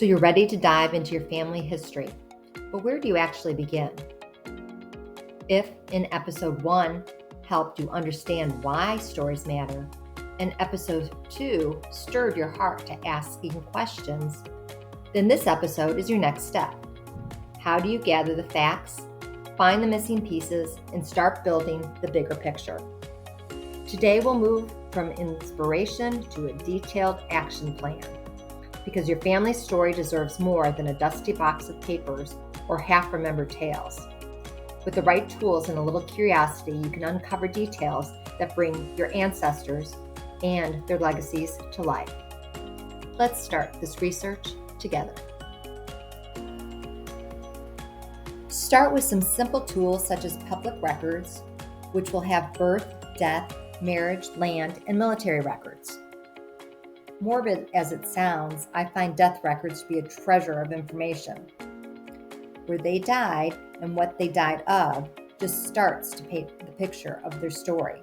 So you're ready to dive into your family history, but where do you actually begin? If in episode 1 helped you understand why stories matter, and episode 2 stirred your heart to asking questions, then this episode is your next step. How do you gather the facts, find the missing pieces, and start building the bigger picture? Today we'll move from inspiration to a detailed action plan, because your family story deserves more than a dusty box of papers or half-remembered tales. With the right tools and a little curiosity, you can uncover details that bring your ancestors and their legacies to life. Let's start this research together. Start with some simple tools such as public records, which will have birth, death, marriage, land, and military records. Morbid as it sounds, I find death records to be a treasure of information. Where they died and what they died of just starts to paint the picture of their story.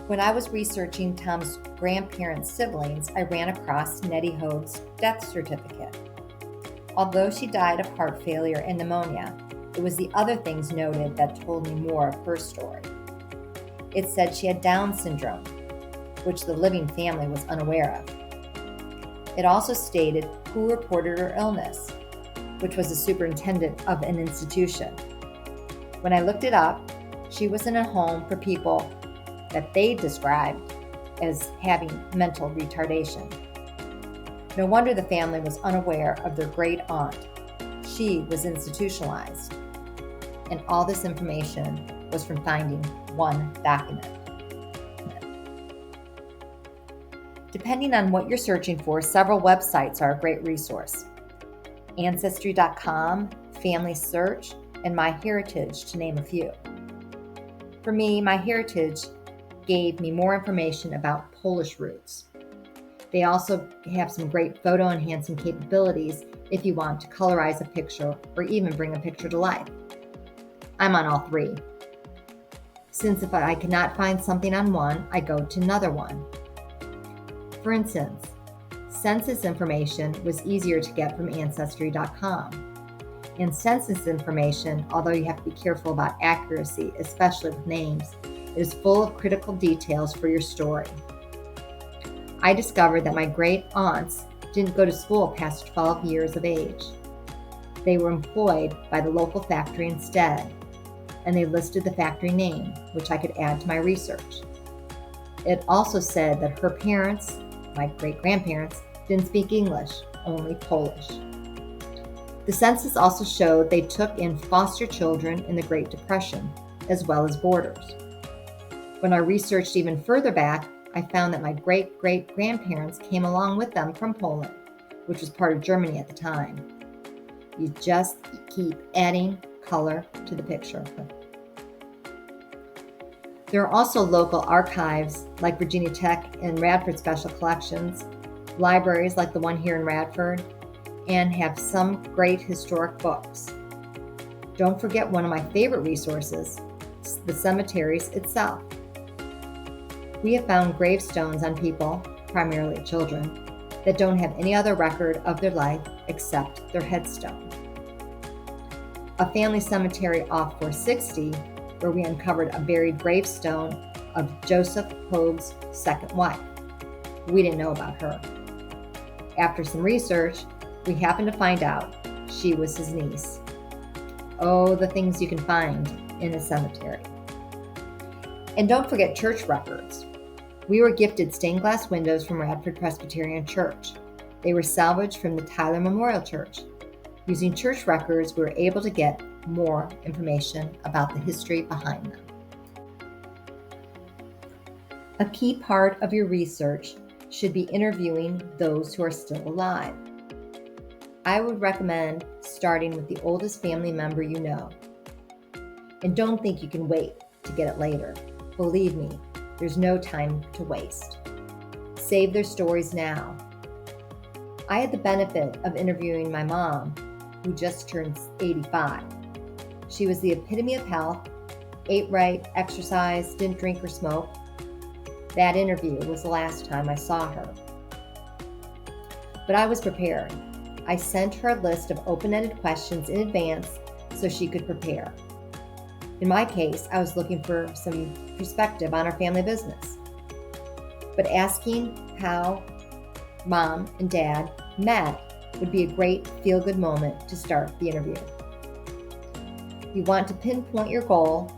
When I was researching Tom's grandparents' siblings, I ran across Nettie Hoag's death certificate. Although she died of heart failure and pneumonia, it was the other things noted that told me more of her story. It said she had Down syndrome, which the living family was unaware of. It also stated who reported her illness, which was the superintendent of an institution. When I looked it up, she was in a home for people that they described as having mental retardation. No wonder the family was unaware of their great aunt. She was institutionalized. And all this information was from finding one document. Depending on what you're searching for, several websites are a great resource. Ancestry.com, Family Search, and MyHeritage, to name a few. For me, MyHeritage gave me more information about Polish roots. They also have some great photo enhancing capabilities if you want to colorize a picture or even bring a picture to life. I'm on all three. Since if I cannot find something on one, I go to another one. For instance, census information was easier to get from Ancestry.com. And census information, although you have to be careful about accuracy, especially with names, is full of critical details for your story. I discovered that my great aunts didn't go to school past 12 years of age. They were employed by the local factory instead, and they listed the factory name, which I could add to my research. It also said that her parents, my great-grandparents, didn't speak English, only Polish. The census also showed they took in foster children in the Great Depression, as well as boarders. When I researched even further back, I found that my great-great-grandparents came along with them from Poland, which was part of Germany at the time. You just keep adding color to the picture. There are also local archives like Virginia Tech and Radford Special Collections, libraries like the one here in Radford, and have some great historic books. Don't forget one of my favorite resources, the cemeteries itself. We have found gravestones on people, primarily children, that don't have any other record of their life except their headstone. A family cemetery off 460, where we uncovered a buried gravestone of Joseph Hoag's second wife. We didn't know about her. After some research, we happened to find out she was his niece. Oh, the things you can find in a cemetery. And don't forget church records. We were gifted stained glass windows from Radford Presbyterian Church. They were salvaged from the Tyler Memorial Church. Using church records, we were able to get more information about the history behind them. A key part of your research should be interviewing those who are still alive. I would recommend starting with the oldest family member you know. And don't think you can wait to get it later. Believe me, there's no time to waste. Save their stories now. I had the benefit of interviewing my mom, who just turned 85. She was the epitome of health, ate right, exercised, didn't drink or smoke. That interview was the last time I saw her. But I was prepared. I sent her a list of open-ended questions in advance so she could prepare. In my case, I was looking for some perspective on our family business. But asking how Mom and Dad met would be a great feel-good moment to start the interview. You want to pinpoint your goal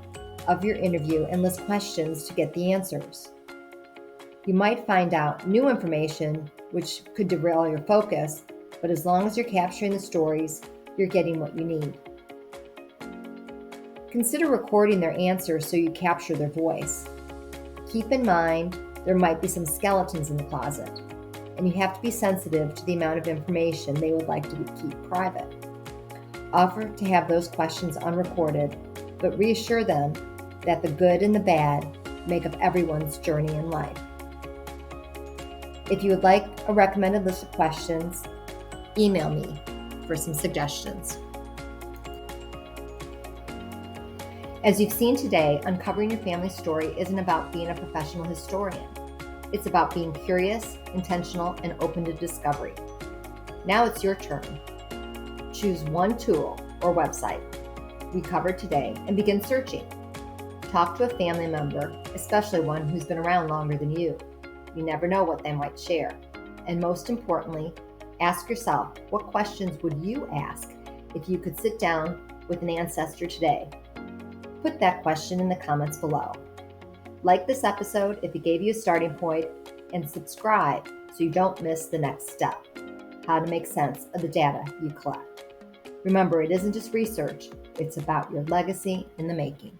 of your interview and list questions to get the answers. You might find out new information which could derail your focus, but as long as you're capturing the stories, you're getting what you need. Consider recording their answers so you capture their voice. Keep in mind there might be some skeletons in the closet, and you have to be sensitive to the amount of information they would like to keep private. Offer to have those questions unrecorded, but reassure them that the good and the bad make up everyone's journey in life. If you would like a recommended list of questions, email me for some suggestions. As you've seen today, uncovering your family story isn't about being a professional historian. It's about being curious, intentional, and open to discovery. Now it's your turn. Choose one tool or website we covered today and begin searching. Talk to a family member, especially one who's been around longer than you. You never know what they might share. And most importantly, ask yourself, what questions would you ask if you could sit down with an ancestor today? Put that question in the comments below. Like this episode if it gave you a starting point, and subscribe so you don't miss the next step, how to make sense of the data you collect. Remember, it isn't just research, it's about your legacy in the making.